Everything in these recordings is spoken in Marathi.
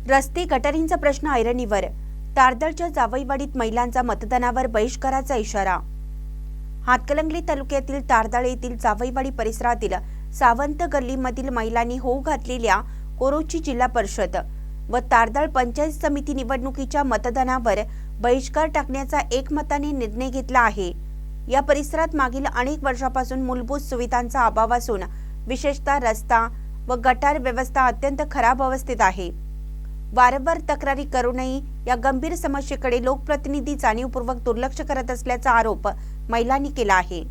रस्ते गटारींचा प्रश्न ऐरणीवर. तारदाळच्या जावईवाडीत महिलांचा मतदानावर बहिष्काराचा इशारा. हातकणंगले तालुक्यातील तारदाळ येथील जावईवाडी परिसरातील सावंत गल्लीमधील महिलांनी होऊ घातलेल्या कोरोची जिल्हा परिषद व तारदाळ पंचायत समिती निवडणुकीच्या मतदानावर बहिष्कार टाकण्याचा एकमताने निर्णय घेतला आहे. या परिसरात मागील अनेक वर्षांपासून मूलभूत सुविधांचा अभाव असून विशेषतः रस्ता व गटार व्यवस्था अत्यंत खराब अवस्थेत आहे. वारंवार तक्रारी करूनही या गंभीर समस्येकडे लोकप्रतिनिधी जाणीवपूर्वक दुर्लक्ष करत असल्याचा आरोप महिलांनी केला आहे.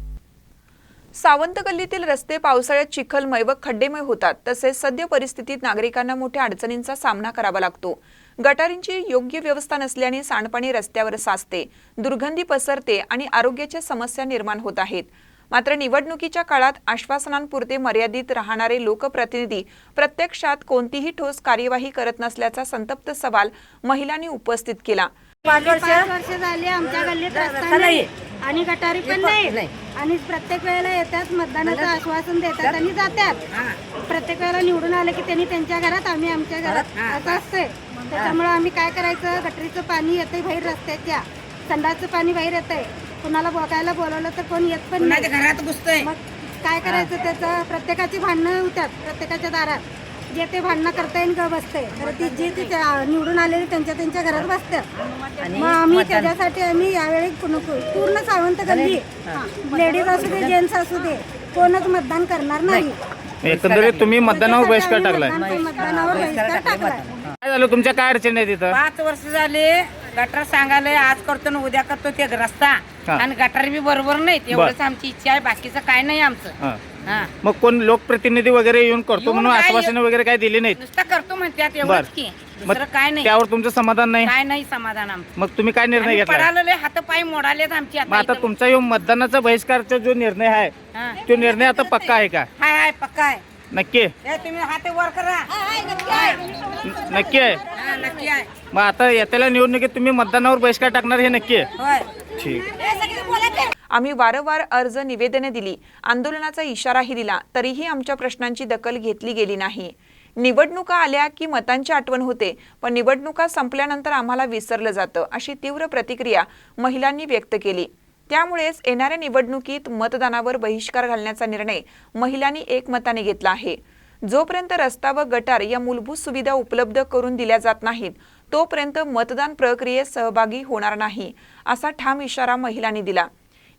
सावंत गल्लीतील रस्ते पावसाळ्यात चिखलमय व खड्डेमय होतात. तसेच सद्य परिस्थितीत नागरिकांना मोठ्या अडचणींचा सामना करावा लागतो. गटारींची योग्य व्यवस्था नसल्याने सांडपाणी रस्त्यावर साचते, दुर्गंधी पसरते आणि आरोग्याच्या समस्या निर्माण होत आहेत. मात्र निवडणुकीच्या काळात आश्वासनांपुरते मर्यादित राहणारे लोकप्रतिनिधी प्रत्यक्षात कोणतीही ठोस कार्यवाही करत नसल्याचा संतप्त सवाल महिलांनी उपस्थित केला. 5 वर्ष झाली आमच्या गल्लीत रस्ता नाही आणि गटारी पण नाही आणि प्रत्येक वेळेला येतात, मतदानाचं आश्वासन देतात आणि जातात. प्रत्येक वेळेला निवडून आले की त्यांनी त्यांच्या घरात, आम्ही आमच्या घरात असं असते. त्याच्यामुळे आम्ही काय करायचं, गटरीचं पाणी येतंय बाहेर, रस्त्याच्या संडासचं पाणी बाहेर येतंय. कुणाला बघायला बोलवलं तर कोण येत पण नाही, घरात घुसतंय. मग काय करायचं, त्याचं प्रत्येकाची भांडणं होतात. प्रत्येकाच्या दारात जे ते भांडणं करताय ग बसते, तर ती जे ते निवडून आलेली त्यांच्या घरात बसतात. मग आम्ही त्याच्यासाठी आम्ही यावेळी पूर्ण सावंत गल्ली, लेडीज असू दे जेंट्स असू दे, कोणच मतदान करणार नाही. एकंदरीत तुम्ही मतदानावर बहिष्कार टाकलाय. मतदानावर बहिष्कार टाकलाय. काय झालं, तुमच्या काय अडचणी आहे तिथं? 5 वर्ष झाले गटर सांगायला, आज करतो ना उद्या करतो ते रस्ता आणि गटर बी बरोबर नाही. एवढंच आमची इच्छा आहे, बाकीचं काय नाही आमचं. मग कोण लोकप्रतिनिधी वगैरे येऊन करतो म्हणून आश्वासन वगैरे काय दिली नाहीत? नुसतं करतो म्हणतात एवढंच की, दुसरं काय नाही. त्यावर तुमचं समाधान नाही? काय नाही समाधान आमचं. मग तुम्ही काय निर्णय घेतला? पडालेले हात पाय मोडालेत आमची. आता तुमचा यो मतदानाचा बहिष्कारचा जो निर्णय आहे तो निर्णय आता पक्का आहे का? हाय पक्का आहे. नक्की तुम्ही हात वर करा. नक्की आहे. नक्की आहे. मग आता येत्याला निवडणुकीत तुम्ही मतदानावर बहिष्कार टाकणार हे नक्की आहे? होय. ठीक. आम्ही वारंवार अर्ज निवेदने दिली, आंदोलनाचा इशाराही दिला, तरीही आमच्या प्रश्नांची दखल घेतली गेली नाही. निवडणुका आल्या की मतांची आठवण होते, पण निवडणुका संपल्यानंतर आम्हाला विसरलं जातं, अशी तीव्र प्रतिक्रिया महिलांनी व्यक्त केली. त्यामुळेच येणाऱ्या निवडणुकीत मतदानावर बहिष्कार घालण्याचा निर्णय महिलांनी एकमताने घेतला आहे. जोपर्यंत रस्ता व गटार या मूलभूत सुविधा उपलब्ध करून दिल्या जात नाहीत, तोपर्यंत मतदान प्रक्रियेत सहभागी होणार नाही, असा ठाम इशारा महिलांनी दिला.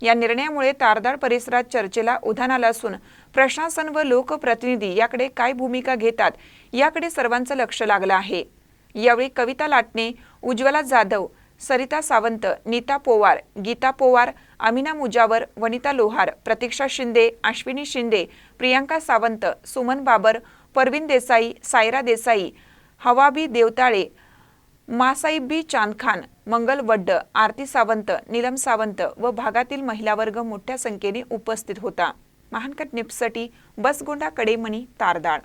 या निर्णयामुळे तारदाळ परिसरात चर्चेला उधाण आलं असून प्रशासन व लोकप्रतिनिधी याकडे काय भूमिका घेतात याकडे सर्वांचं लक्ष लागलं आहे. यावेळी कविता लाटणे, उज्ज्वला जाधव, सरिता सावंत, नीता पोवार, गीता पोवार, अमिना मुजावर, वनिता लोहार, प्रतीक्षा शिंदे, अश्विनी शिंदे, प्रियांका सावंत, सुमन बाबर, परवीन देसाई, सायरा देसाई, हवाबी देवताळे, मासाईबी चांदखान, मंगल वड्ड, आरती सावंत, नीलम सावंत व भागातील महिला वर्ग मोठ्या संख्येने उपस्थित होता. महानकट निप्ससाठी बसगोंडा कडेमणी, तारदाळ.